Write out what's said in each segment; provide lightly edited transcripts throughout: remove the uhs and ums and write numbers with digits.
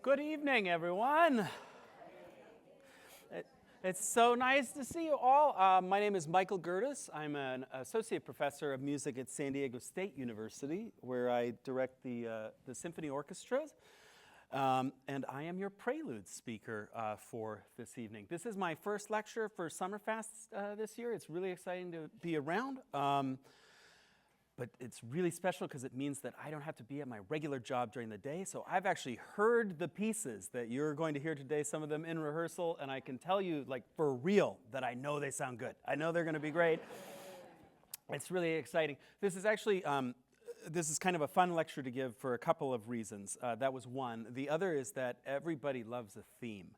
Good evening, everyone. It's so nice to see you all. My name is Michael Gerdes. I'm an associate professor of music at San Diego State University, where I direct the symphony orchestras. And I am your Prelude speaker for this evening. This is my first lecture for SummerFest this year. It's really exciting to be around. But it's really special because it means that I don't have to be at my regular job during the day. So I've actually heard the pieces that you're going to hear today, some of them in rehearsal, and I can tell you, like, for real, that I know they sound good. I know they're going to be great. It's really exciting. This is actually, this is kind of a fun lecture to give for a couple of reasons. That was one. The other is that everybody loves a theme.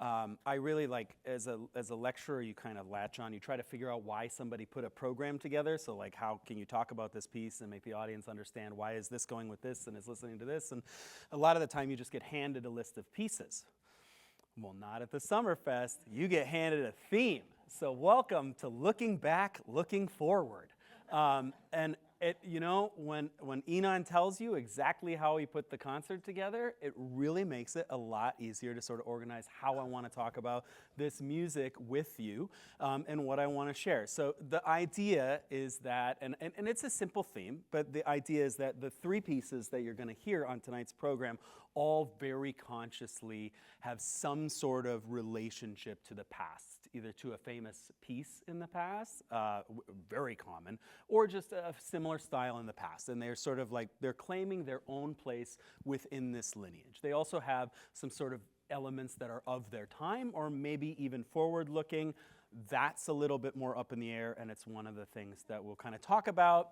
I really like, as a lecturer, you kind of latch on. You try to figure out why somebody put a program together. So, like, how can you talk about this piece and make the audience understand why is this going with this and is listening to this? And a lot of the time, you just get handed a list of pieces. Well, not at the SummerFest. You get handed a theme. So, welcome to Looking Back, Looking Forward. And you know, when Inon tells you exactly how he put the concert together, it really makes it a lot easier to sort of organize how I want to talk about this music with you and what I want to share. So the idea is that, and it's a simple theme, but the idea is that the three pieces that you're going to hear on tonight's program all very consciously have some sort of relationship to the past, either to a famous piece in the past, very common, or just a similar style in the past. And they're sort of like, they're claiming their own place within this lineage. They also have some sort of elements that are of their time, or maybe even forward-looking. That's a little bit more up in the air, and it's one of the things that we'll kind of talk about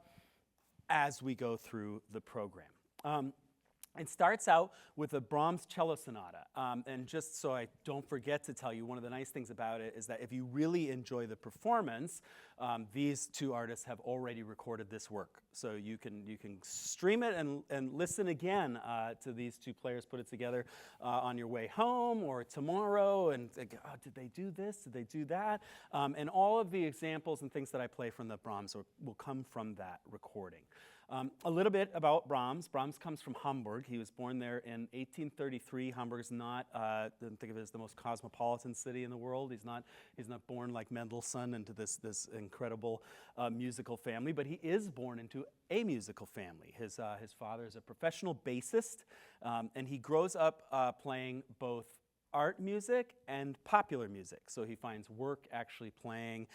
as we go through the program. It starts out with a Brahms cello sonata, and just so I don't forget to tell you, one of the nice things about it is that if you really enjoy the performance, these two artists have already recorded this work. So you can stream it and listen again to these two players put it together on your way home or tomorrow, and think, oh, did they do this? Did they do that? And all of the examples and things that I play from the Brahms will come from that recording. A little bit about Brahms. Brahms comes from Hamburg. He was born there in 1833. Hamburg is not, don't think of it as the most cosmopolitan city in the world. He's not born like Mendelssohn into this incredible musical family, but he is born into a musical family. His father is a professional bassist, and he grows up playing both art music and popular music. So he finds work actually playing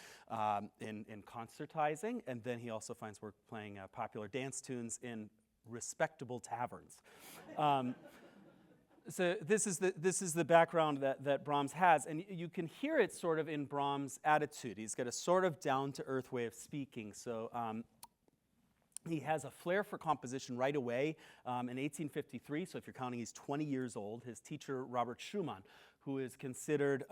in concertizing, and then he also finds work playing popular dance tunes in respectable taverns. So this is the background that Brahms has, and you can hear it sort of in Brahms' attitude. He's got a sort of down-to-earth way of speaking. So he has a flair for composition right away. In 1853, so if you're counting, he's 20 years old. His teacher, Robert Schumann, who is considered,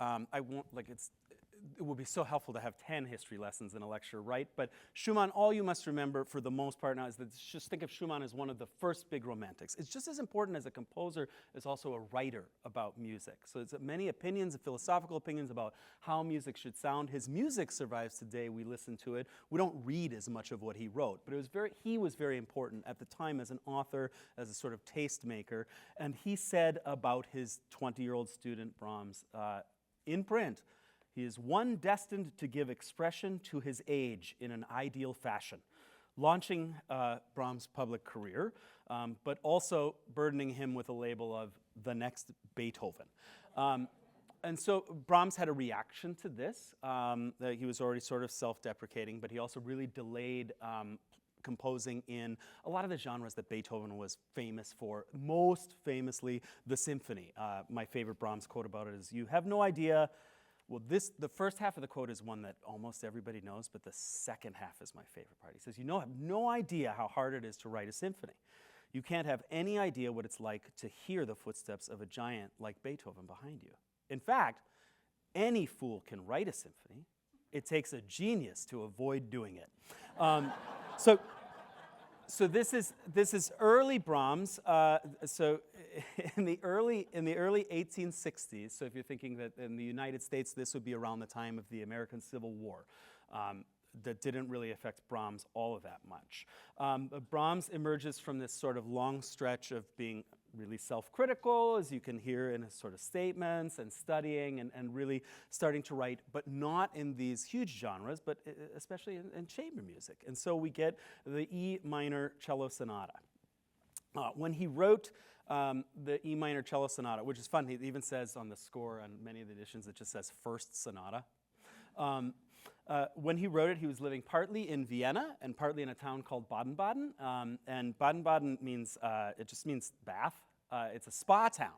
it would be so helpful to have 10 history lessons in a lecture, right? But Schumann, all you must remember for the most part now is that just think of Schumann as one of the first big romantics. It's just as important as a composer as also a writer about music. So there's many opinions, philosophical opinions about how music should sound. His music survives today. We listen to it. We don't read as much of what he wrote, but he was very important at the time as an author, as a sort of tastemaker. And he said about his 20-year-old student, Brahms, in print, "He is one destined to give expression to his age in an ideal fashion," launching Brahms' public career, but also burdening him with a label of the next Beethoven. And so Brahms had a reaction to this. He was already sort of self-deprecating, but he also really delayed composing in a lot of the genres that Beethoven was famous for, most famously the symphony. My favorite Brahms quote about it is, "You have no idea." Well, the first half of the quote is one that almost everybody knows, but the second half is my favorite part. He says, "You have no idea how hard it is to write a symphony. You can't have any idea what it's like to hear the footsteps of a giant like Beethoven behind you. In fact, any fool can write a symphony. It takes a genius to avoid doing it." So this is early Brahms. So in the early 1860s. So if you're thinking that in the United States this would be around the time of the American Civil War, that didn't really affect Brahms all of that much. Brahms emerges from this sort of long stretch of being really self-critical, as you can hear in his sort of statements, and studying and really starting to write, but not in these huge genres, but especially in chamber music. And so we get the E minor cello sonata. When he wrote the E minor cello sonata, which is fun, he even says on the score on many of the editions, it just says first sonata. When he wrote it, he was living partly in Vienna and partly in a town called Baden-Baden. And Baden-Baden means, it just means bath. It's a spa town.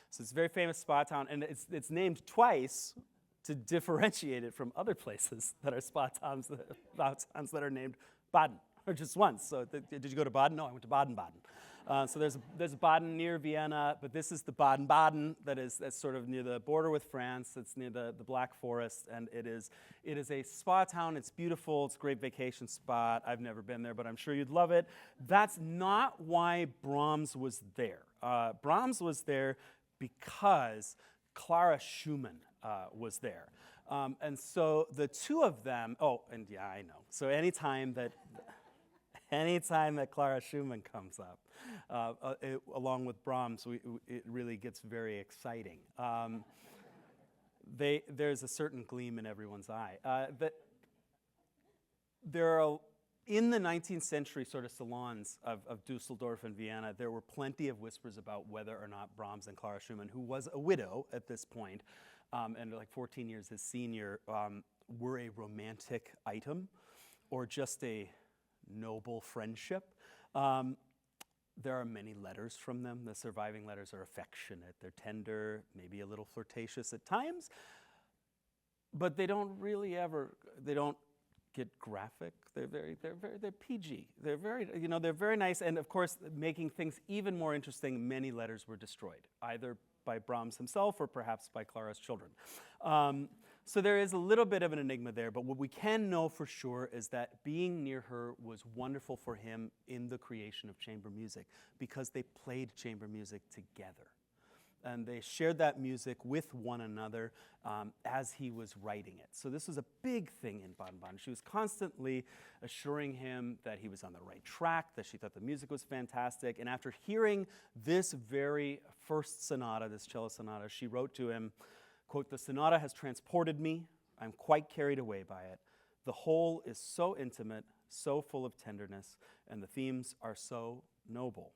So it's a very famous spa town, and it's named twice to differentiate it from other places that are spa towns that are named Baden, or just once. So did you go to Baden? No, I went to Baden-Baden. So there's Baden near Vienna, but this is the Baden-Baden that's sort of near the border with France. It's near the Black Forest, and it is a spa town. It's beautiful. It's a great vacation spot. I've never been there, but I'm sure you'd love it. That's not why Brahms was there. Brahms was there because Clara Schumann was there. And so the two of them, I know. So anytime that Clara Schumann comes up, along with Brahms, it really gets very exciting. There's a certain gleam in everyone's eye. There are, in the 19th century sort of salons of Dusseldorf and Vienna, there were plenty of whispers about whether or not Brahms and Clara Schumann, who was a widow at this point, and like 14 years his senior, were a romantic item or just a noble friendship. There are many letters from them. The surviving letters are affectionate, they're tender, maybe a little flirtatious at times, but they don't get graphic. They're PG. They're very nice, and of course, making things even more interesting, many letters were destroyed, either by Brahms himself or perhaps by Clara's children. So there is a little bit of an enigma there, but what we can know for sure is that being near her was wonderful for him in the creation of chamber music, because they played chamber music together. And they shared that music with one another as he was writing it. So this was a big thing in Baden-Baden. She was constantly assuring him that he was on the right track, that she thought the music was fantastic. And after hearing this very first sonata, this cello sonata, she wrote to him, quote, "The sonata has transported me. I'm quite carried away by it. The whole is so intimate, so full of tenderness, and the themes are so noble."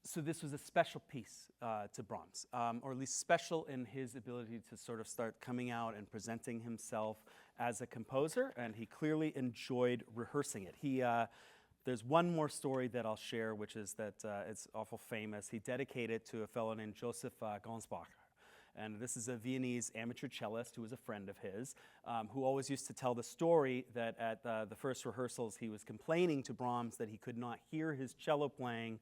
So this was a special piece to Brahms, or at least special in his ability to sort of start coming out and presenting himself as a composer, and he clearly enjoyed rehearsing it. There's one more story that I'll share, which is that it's awful famous. He dedicated it to a fellow named Joseph Gansbacher. And this is a Viennese amateur cellist who was a friend of his, who always used to tell the story that at the first rehearsals he was complaining to Brahms that he could not hear his cello playing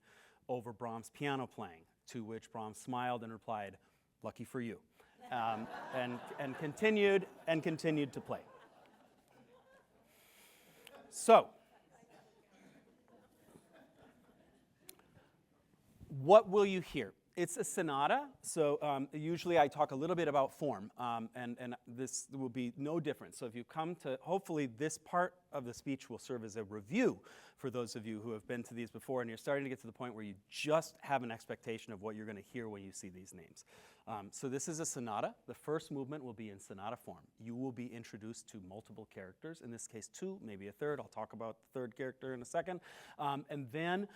over Brahms' piano playing, to which Brahms smiled and replied, "Lucky for you," and continued to play. So, what will you hear? It's a sonata, so usually I talk a little bit about form, and this will be no different. So if you come to, hopefully this part of the speech will serve as a review for those of you who have been to these before, and you're starting to get to the point where you just have an expectation of what you're going to hear when you see these names. So this is a sonata. The first movement will be in sonata form. You will be introduced to multiple characters, in this case two, maybe a third. I'll talk about the third character in a second. And then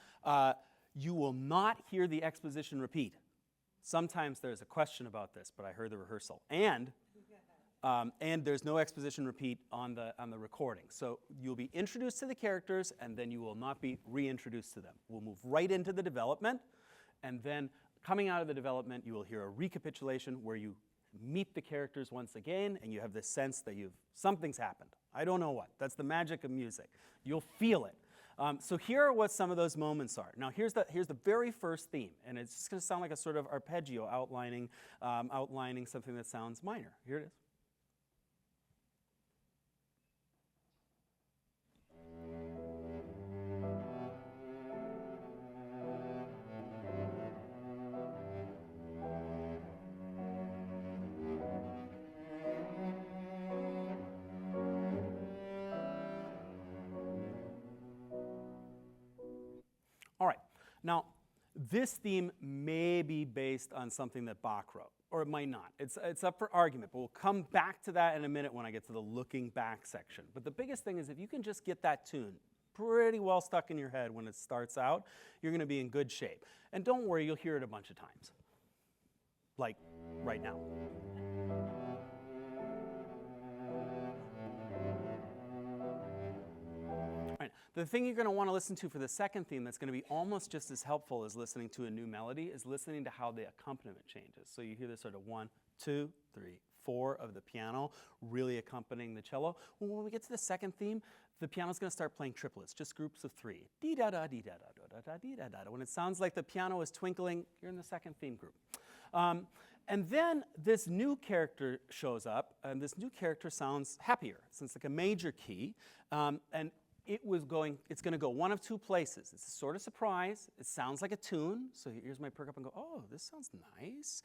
you will not hear the exposition repeat. Sometimes there's a question about this, but I heard the rehearsal. And there's no exposition repeat on the recording. So you'll be introduced to the characters, and then you will not be reintroduced to them. We'll move right into the development, and then coming out of the development, you will hear a recapitulation where you meet the characters once again, and you have this sense that something's happened. I don't know what. That's the magic of music. You'll feel it. So here are what some of those moments are. Now here's the very first theme, and it's just going to sound like a sort of arpeggio outlining something that sounds minor. Here it is. All right, now this theme may be based on something that Bach wrote, or it might not. It's up for argument, but we'll come back to that in a minute when I get to the looking back section. But the biggest thing is if you can just get that tune pretty well stuck in your head when it starts out, you're going to be in good shape. And don't worry, you'll hear it a bunch of times, like right now. Right. The thing you're going to want to listen to for the second theme that's going to be almost just as helpful as listening to a new melody is listening to how the accompaniment changes. So you hear this sort of 1, 2, 3, 4 of the piano really accompanying the cello. Well, when we get to the second theme, the piano's going to start playing triplets, just groups of 3. Dee-da-da, dee-da-da, da-da-da, dee-da-da. When it sounds like the piano is twinkling, you're in the second theme group. And then this new character shows up, and this new character sounds happier. It's like a major key, and it's going to go one of two places. It's a sort of surprise. It sounds like a tune. So here's my perk up and go, oh, this sounds nice.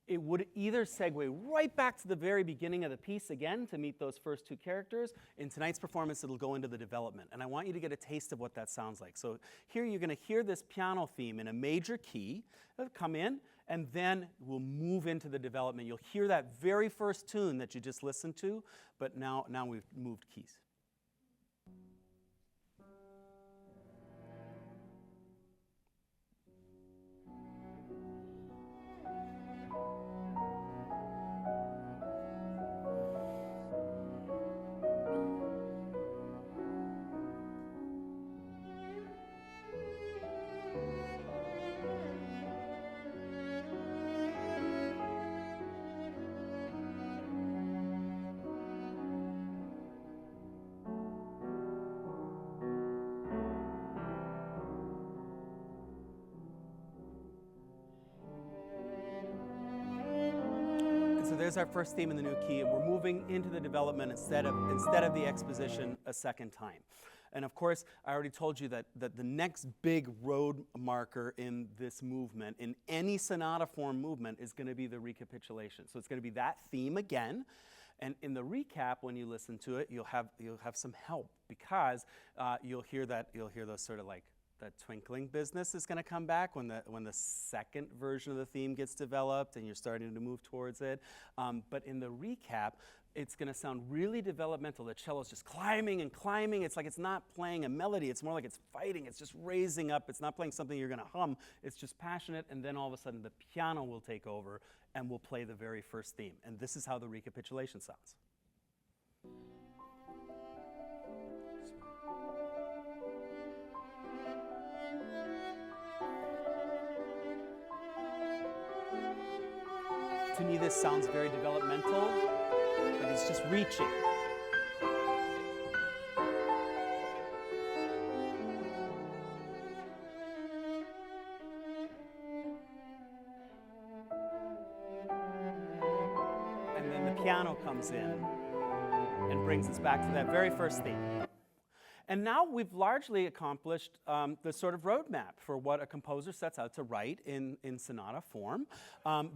It would either segue right back to the very beginning of the piece again to meet those first two characters. In tonight's performance, it'll go into the development. And I want you to get a taste of what that sounds like. So here you're going to hear this piano theme in a major key. It'll come in, and then we'll move into the development. You'll hear that very first tune that you just listened to, but now we've moved keys. So there's our first theme in the new key, and we're moving into the development instead of the exposition a second time. And of course, I already told you that the next big road marker in this movement, in any sonata form movement, is going to be the recapitulation. So it's going to be that theme again. And in the recap, when you listen to it, you'll have some help, because you'll hear those sort of like that twinkling business is going to come back when the second version of the theme gets developed and you're starting to move towards it. But in the recap, it's going to sound really developmental. The cello's just climbing and climbing. It's like it's not playing a melody. It's more like it's fighting. It's just raising up. It's not playing something you're going to hum. It's just passionate. And then all of a sudden, the piano will take over and will play the very first theme. And this is how the recapitulation sounds. To me, this sounds very developmental, but it's just reaching. And then the piano comes in and brings us back to that very first theme. And now we've largely accomplished the sort of roadmap for what a composer sets out to write in sonata form.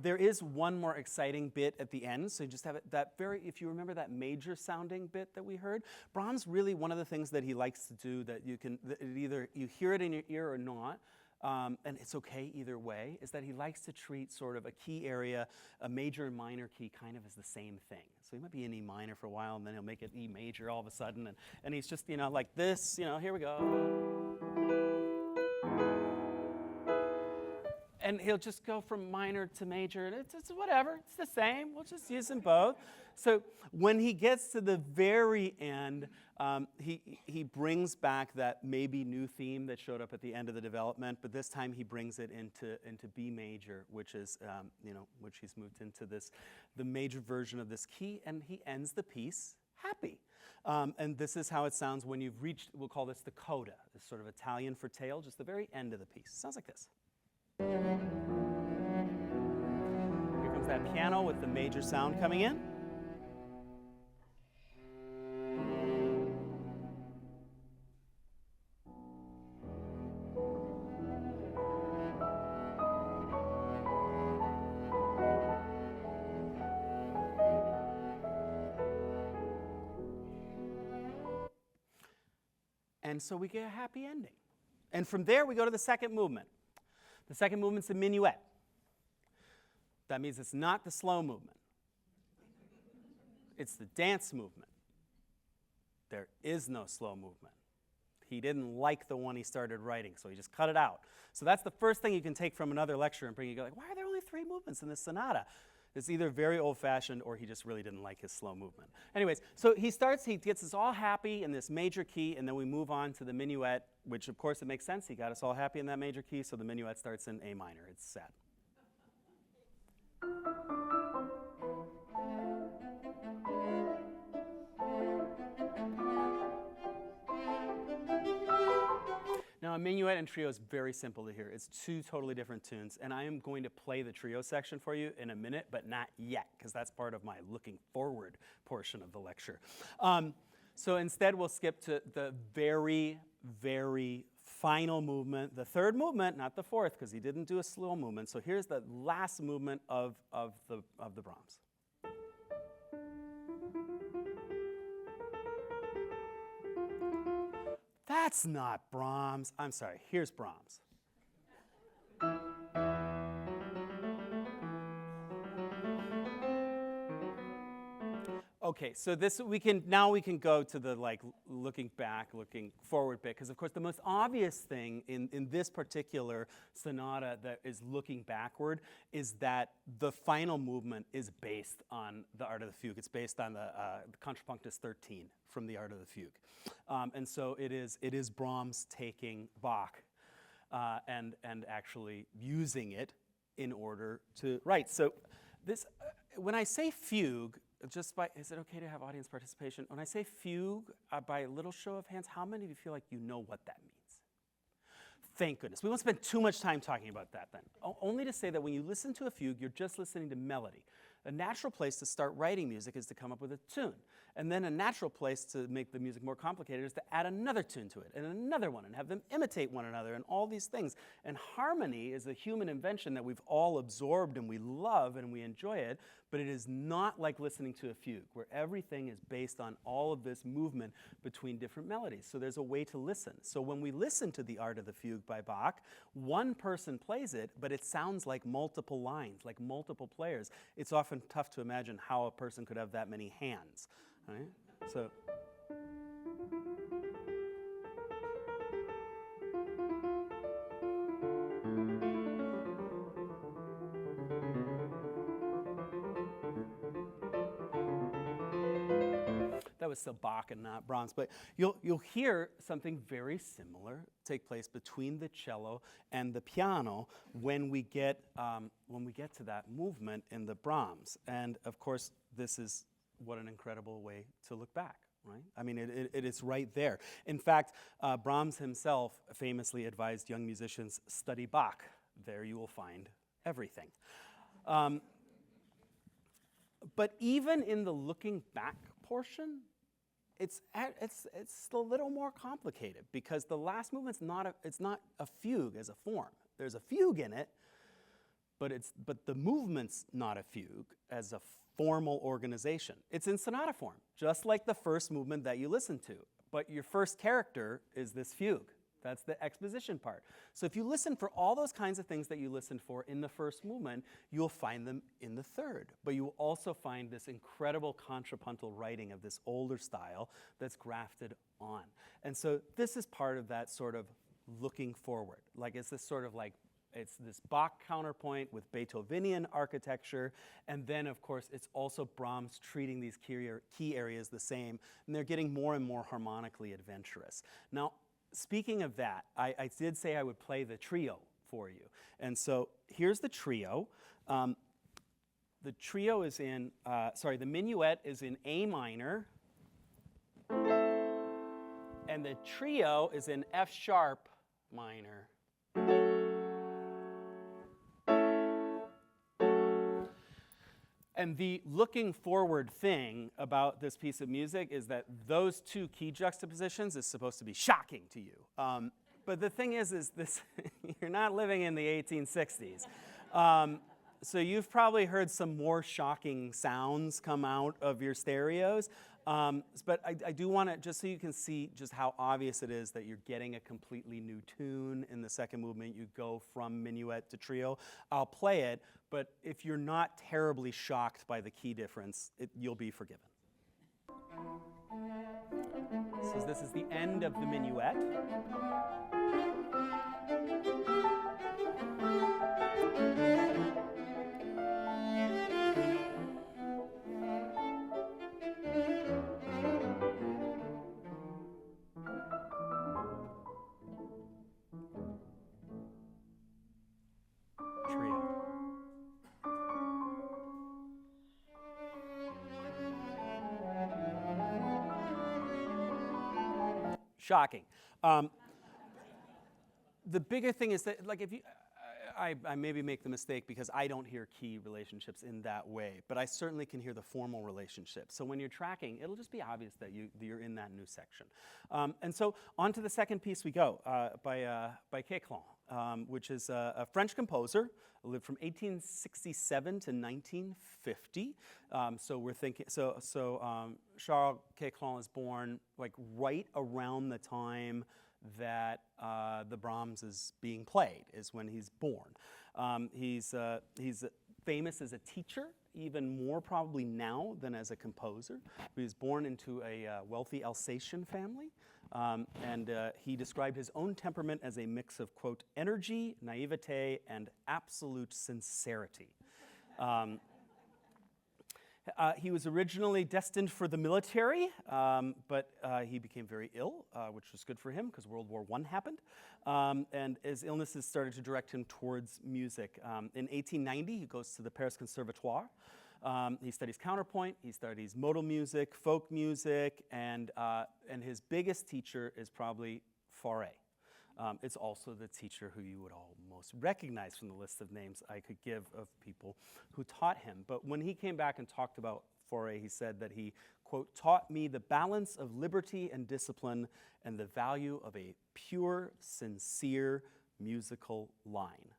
There is one more exciting bit at the end, so you just have it, if you remember that major sounding bit that we heard, Brahms really, one of the things that he likes to do that either you hear it in your ear or not, and it's okay either way, is that he likes to treat sort of a key area, a major and minor key, kind of as the same thing. So he might be in E minor for a while, and then he'll make it E major all of a sudden, and he's just, like this, here we go. And he'll just go from minor to major, and it's whatever, it's the same, we'll just use them both. So when he gets to the very end, he brings back that maybe new theme that showed up at the end of the development, but this time he brings it into B major, which is, which he's moved into the major version of this key, and he ends the piece happy. And this is how it sounds when you've reached, we'll call this the coda, this sort of Italian for tail, just the very end of the piece. It sounds like this. Here comes that piano with the major sound coming in. And so we get a happy ending. And from there, we go to the second movement. The second movement's the minuet. That means it's not the slow movement. It's the dance movement. There is no slow movement. He didn't like the one he started writing, so he just cut it out. So that's the first thing you can take from another lecture and bring you, go like, why are there only 3 movements in this sonata? It's either very old-fashioned or he just really didn't like his slow movement. Anyways, so he gets us all happy in this major key, and then we move on to the minuet, which of course it makes sense. He got us all happy in that major key, so the minuet starts in A minor. It's sad. Now, a minuet and trio is very simple to hear. It's 2 totally different tunes, and I am going to play the trio section for you in a minute, but not yet, because that's part of my looking forward portion of the lecture. So instead, we'll skip to the very, very final movement, the third movement, not the fourth, because he didn't do a slow movement. So here's the last movement of the Brahms. That's not Brahms. I'm sorry, here's Brahms. Okay, so we can go to the looking back, looking forward bit, because of course the most obvious thing in this particular sonata that is looking backward is that the final movement is based on the Art of the Fugue. It's based on the Contrapunctus 13 from the Art of the Fugue, and so it is Brahms taking Bach and actually using it in order to write. So this, when I say fugue. Is it okay to have audience participation? When I say fugue, by a little show of hands, how many of you feel like you know what that means? Thank goodness. We won't spend too much time talking about that then. Only to say that when you listen to a fugue, you're just listening to melody. A natural place to start writing music is to come up with a tune. And then a natural place to make the music more complicated is to add another tune to it, and another one, and have them imitate one another, and all these things. And harmony is a human invention that we've all absorbed, and we love, and we enjoy it, but it is not like listening to a fugue, where everything is based on all of this movement between different melodies. So there's a way to listen. So when we listen to The Art of the Fugue by Bach, one person plays it, but it sounds like multiple lines, like multiple players. It's often tough to imagine how a person could have that many hands. Right? So. That was still Bach and not Brahms, but you'll hear something very similar take place between the cello and the piano when we get to that movement in the Brahms. And of course, this is what an incredible way to look back, right? I mean, it is right there. In fact, Brahms himself famously advised young musicians, study Bach. There you will find everything. But even in the looking back portion, it's a little more complicated, because the last movement's not a fugue as a form. There's a fugue in it, but the movement's not a fugue as a formal organization. It's in sonata form, just like the first movement that you listen to. But your first character is this fugue. That's the exposition part. So if you listen for all those kinds of things that you listened for in the first movement, you'll find them in the third. But you will also find this incredible contrapuntal writing of this older style that's grafted on. And so this is part of that sort of looking forward. It's this sort of it's this Bach counterpoint with Beethovenian architecture, and then, of course, it's also Brahms treating these key areas the same, and they're getting more and more harmonically adventurous. Now, speaking of that, I did say I would play the trio for you, and so here's the trio. The trio is in, the minuet is in A minor, and the trio is in F sharp minor. And the looking forward thing about this piece of music is that those two key juxtapositions is supposed to be shocking to you. But the thing is this you're not living in the 1860s. So you've probably heard some more shocking sounds come out of your stereos. But I do want to, just so you can see just how obvious it is that you're getting a completely new tune in the second movement. You go from minuet to trio. I'll play it, but if you're not terribly shocked by the key difference, you'll be forgiven. So this is the end of the minuet. Shocking. The bigger thing is that, like, if you, I maybe make the mistake because I don't hear key relationships in that way, but I certainly can hear the formal relationship. So when you're tracking, it'll just be obvious that you're in that new section. And so on to the second piece we go, by Queclan, which is a French composer, lived from 1867 to 1950. So we're thinking, Charles Queclan is born like right around the time that the Brahms is being played, is when he's born. He's famous as a teacher, even more probably now than as a composer. He was born into a wealthy Alsatian family, and he described his own temperament as a mix of, quote, energy, naivete, and absolute sincerity. He was originally destined for the military, but he became very ill, which was good for him because World War I happened. And his illnesses started to direct him towards music. In 1890, he goes to the Paris Conservatoire. He studies counterpoint, he studies modal music, folk music, and his biggest teacher is probably Fauré. It's also the teacher who you would all most recognize from the list of names I could give of people who taught him. But when he came back and talked about Fauré, he said that he, quote, taught me the balance of liberty and discipline and the value of a pure, sincere musical line.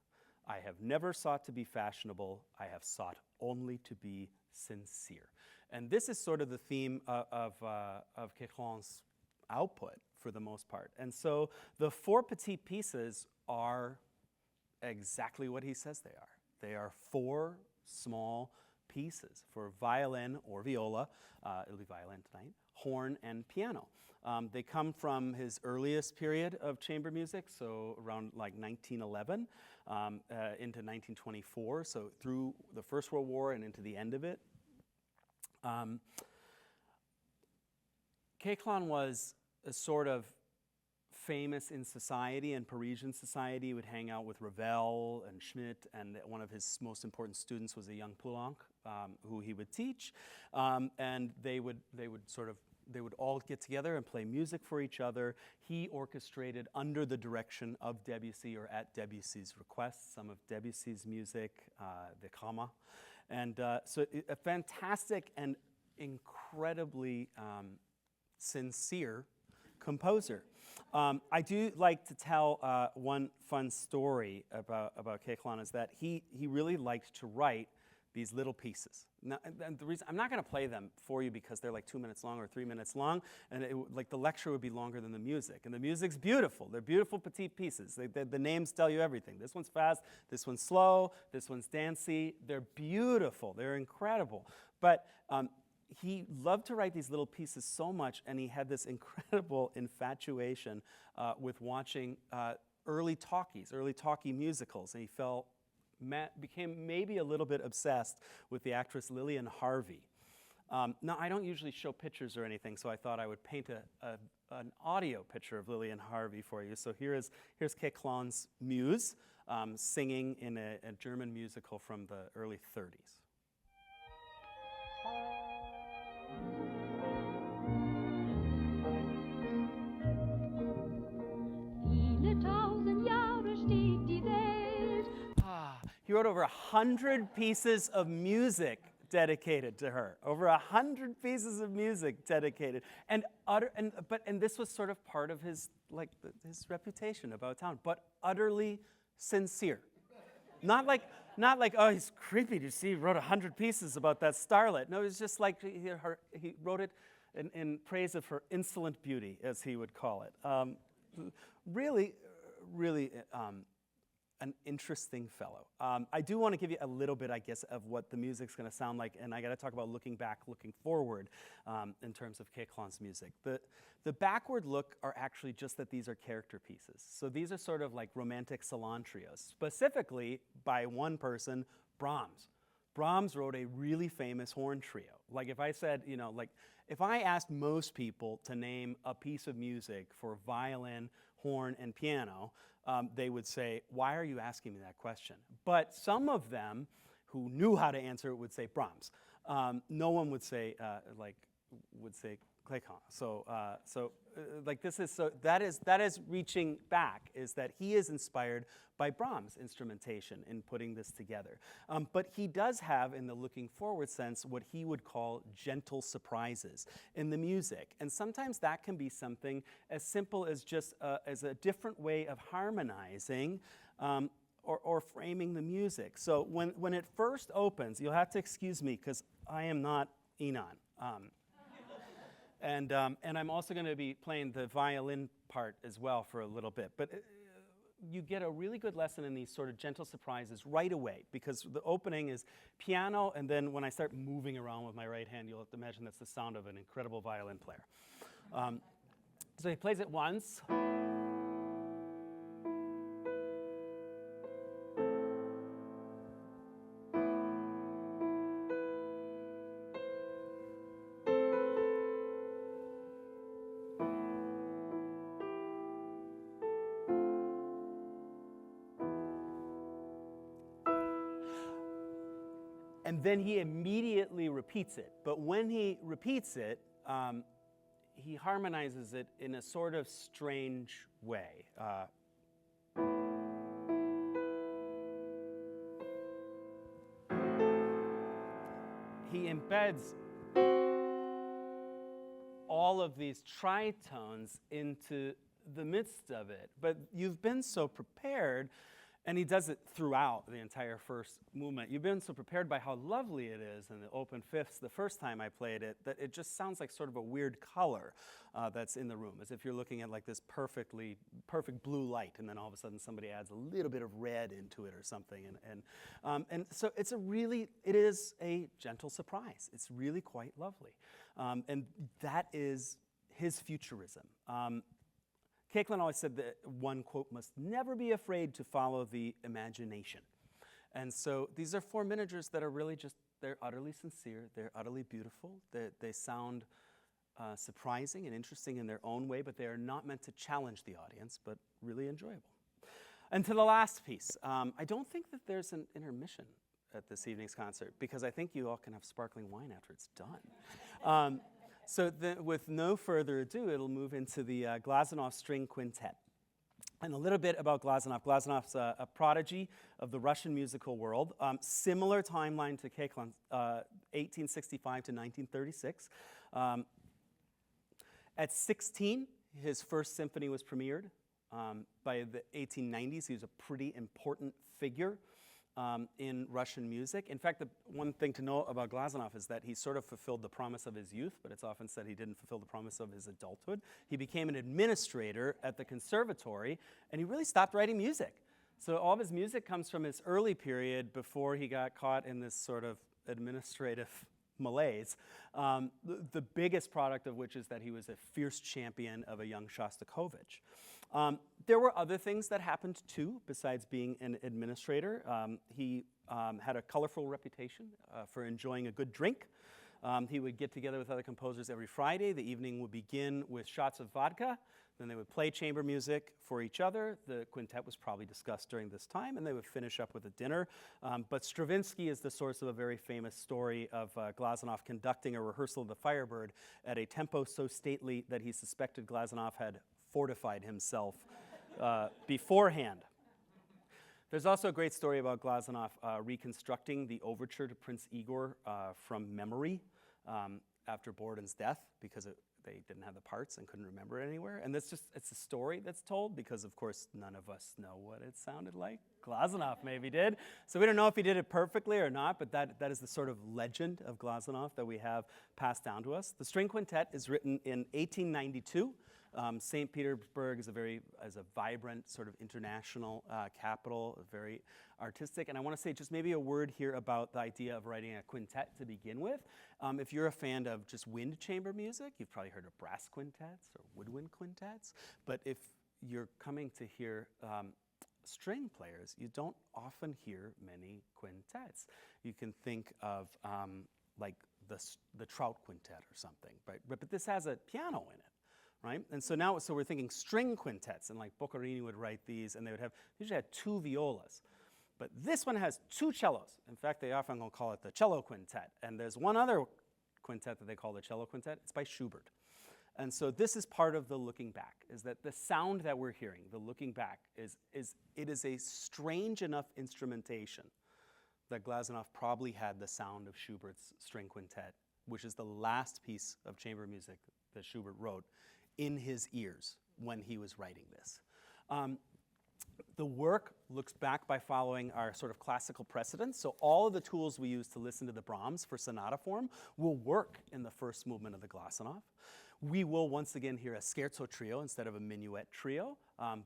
I have never sought to be fashionable. I have sought only to be sincere. And this is sort of the theme of Queclan's output for the most part. And so the four petit pieces are exactly what he says they are. They are four small pieces for violin or viola, it'll be violin tonight, horn, and piano. They come from his earliest period of chamber music, so around like 1911 into 1924, so through the First World War and into the end of it. Queclan was a sort of famous in society, in Parisian society. He would hang out with Ravel and Schmidt, and one of his most important students was a young Poulenc, who he would teach. And they would all get together and play music for each other. He orchestrated under the direction of Debussy or at Debussy's request some of Debussy's music, the Kama. And so a fantastic and incredibly sincere composer. I do like to tell one fun story about Queclan is that he really liked to write these little pieces. Now, and the reason I'm not going to play them for you because they're like 2 minutes long or 3 minutes long, and like the lecture would be longer than the music. And the music's beautiful. They're beautiful petite pieces. The names tell you everything. This one's fast. This one's slow. This one's dancey. They're beautiful. They're incredible. But he loved to write these little pieces so much, and he had this incredible infatuation with watching early talkie musicals, and he became maybe a little bit obsessed with the actress Lillian Harvey. Now, I don't usually show pictures or anything, so I thought I would paint an audio picture of Lillian Harvey for you. So here's Queclan's muse singing in a German musical from the early 30s. He wrote over 100 pieces of music dedicated to her. Over 100 pieces of music dedicated, and this was sort of part of his his reputation about town, but utterly sincere. Not like oh, he's creepy. Do you see? He wrote 100 pieces about that starlet. No, it was just like he wrote it in praise of her insolent beauty, as he would call it. Really, really an interesting fellow. I do want to give you a little bit, I guess, of what the music's going to sound like, and I got to talk about looking back, looking forward in terms of Keklan's music. The backward look are actually just that these are character pieces. So these are sort of like romantic salon trios, specifically by one person, Brahms. Brahms wrote a really famous horn trio. Like if I said, if I asked most people to name a piece of music for violin, horn, and piano, they would say, why are you asking me that question? But some of them who knew how to answer it would say Brahms. No one would say, Keklan. That is reaching back, is that he is inspired by Brahms' instrumentation in putting this together. But he does have, in the looking forward sense, what he would call gentle surprises in the music. And sometimes that can be something as simple as just as a different way of harmonizing or framing the music. So when it first opens, you'll have to excuse me because I am not Inon. And I'm also going to be playing the violin part as well for a little bit. But you get a really good lesson in these sort of gentle surprises right away, because the opening is piano, and then when I start moving around with my right hand, you'll have to imagine that's the sound of an incredible violin player. So he plays it once. And then he immediately repeats it. But when he repeats it, he harmonizes it in a sort of strange way. He embeds all of these tritones into the midst of it. But you've been so prepared. And he does it throughout the entire first movement. You've been so prepared by how lovely it is in the open fifths the first time I played it, that it just sounds like sort of a weird color that's in the room, as if you're looking at like this perfect blue light, and then all of a sudden somebody adds a little bit of red into it or something. And so it is a gentle surprise. It's really quite lovely. And that is his futurism. Keklan always said that one, quote, must never be afraid to follow the imagination. And so these are four miniatures that are really they're utterly sincere, they're utterly beautiful, they sound surprising and interesting in their own way, but they are not meant to challenge the audience, but really enjoyable. And to the last piece, I don't think that there's an intermission at this evening's concert, because I think you all can have sparkling wine after it's done. So with no further ado, it'll move into the Glazunov String Quintet. And a little bit about Glazunov. Glazunov's a prodigy of the Russian musical world. Similar timeline to Keklan, 1865 to 1936. At 16, his first symphony was premiered. By the 1890s, he was a pretty important figure in Russian music. In fact, the one thing to know about Glazunov is that he sort of fulfilled the promise of his youth, but it's often said he didn't fulfill the promise of his adulthood. He became an administrator at the conservatory, and he really stopped writing music. So all of his music comes from his early period before he got caught in this sort of administrative malaise. The biggest product of which is that he was a fierce champion of a young Shostakovich. There were other things that happened too, besides being an administrator. He had a colorful reputation for enjoying a good drink. He would get together with other composers every Friday. The evening would begin with shots of vodka. Then they would play chamber music for each other. The quintet was probably discussed during this time, and they would finish up with a dinner. But Stravinsky is the source of a very famous story of Glazunov conducting a rehearsal of the Firebird at a tempo so stately that he suspected Glazunov had fortified himself beforehand. There's also a great story about Glazunov reconstructing the overture to Prince Igor from memory after Borodin's death, because they didn't have the parts and couldn't remember it anywhere. And it's a story that's told because, of course, none of us know what it sounded like. Glazunov maybe did. So we don't know if he did it perfectly or not, but that is the sort of legend of Glazunov that we have passed down to us. The string quintet is written in 1892. St. Petersburg is a vibrant sort of international capital, very artistic. And I want to say just maybe a word here about the idea of writing a quintet to begin with. If you're a fan of just wind chamber music, you've probably heard of brass quintets or woodwind quintets. But if you're coming to hear string players, you don't often hear many quintets. You can think of like the Trout Quintet or something, right? But this has a piano in it. Right? And so now, we're thinking string quintets, and like Boccherini would write these, and they usually had 2 violas. But this one has 2 cellos. In fact, they often will call it the cello quintet. And there's one other quintet that they call the cello quintet. It's by Schubert. And so this is part of the looking back, is that the sound that we're hearing, the looking back, it is a strange enough instrumentation that Glazunov probably had the sound of Schubert's string quintet, which is the last piece of chamber music that Schubert wrote, in his ears when he was writing this. The work looks back by following our sort of classical precedents. So all of the tools we use to listen to the Brahms for sonata form will work in the first movement of the Glazunov. We will once again hear a scherzo trio instead of a minuet trio,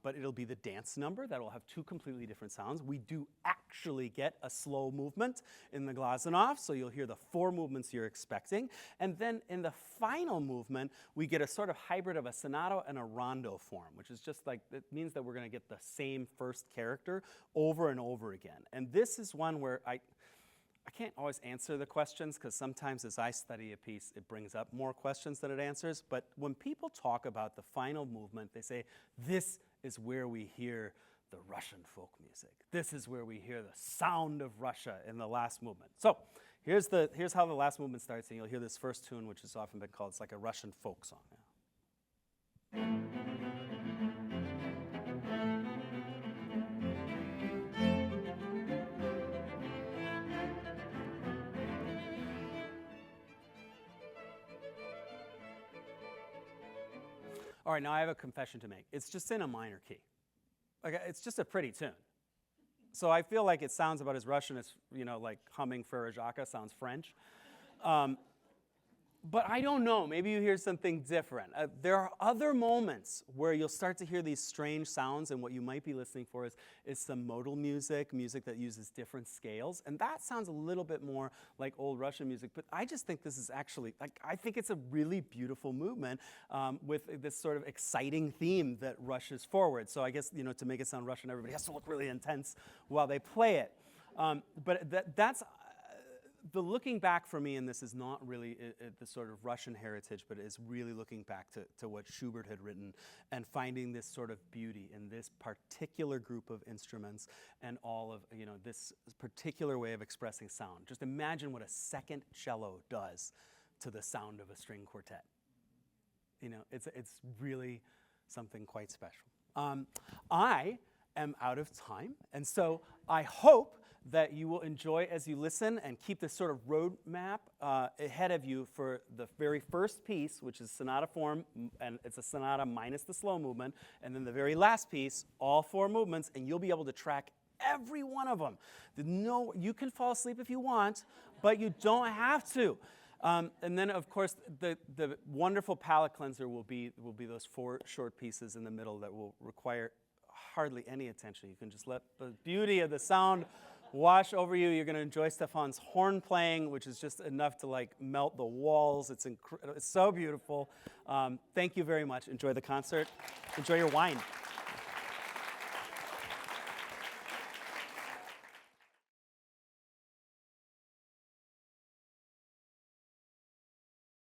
but it'll be the dance number that will have 2 completely different sounds. We do actually get a slow movement in the Glazunov, so you'll hear the 4 movements you're expecting. And then in the final movement, we get a sort of hybrid of a sonata and a rondo form, which is just like, it means that we're going to get the same first character over and over again. And this is one where I can't always answer the questions because sometimes as I study a piece, it brings up more questions than it answers. But when people talk about the final movement, they say, this is where we hear the Russian folk music. This is where we hear the sound of Russia in the last movement. So here's how the last movement starts, and you'll hear this first tune, which has often been called, it's like a Russian folk song. All right, now I have a confession to make. It's just in a minor key. Like, it's just a pretty tune. So I feel like it sounds about as Russian as, like humming Frère Jacques sounds French. But I don't know, maybe you hear something different. There are other moments where you'll start to hear these strange sounds, and what you might be listening for is some modal music that uses different scales. And that sounds a little bit more like old Russian music, but I just think this is actually, I think it's a really beautiful movement with this sort of exciting theme that rushes forward. So I guess, to make it sound Russian, everybody has to look really intense while they play it. But that's the looking back for me in this is not really the sort of Russian heritage, but is really looking back to what Schubert had written and finding this sort of beauty in this particular group of instruments and all of this particular way of expressing sound. Just imagine what a second cello does to the sound of a string quartet. It's really something quite special. I am out of time, and so I hope that you will enjoy as you listen and keep this sort of roadmap ahead of you for the very first piece, which is sonata form, and it's a sonata minus the slow movement, and then the very last piece, all 4 movements, and you'll be able to track every one of them. You can fall asleep if you want, but you don't have to. And then, of course, the wonderful palate cleanser will be those 4 short pieces in the middle that will require hardly any attention. You can just let the beauty of the sound wash over you. You're going to enjoy Stefan's horn playing, which is just enough to melt the walls. It's so beautiful. Thank you very much. Enjoy the concert. Enjoy your wine.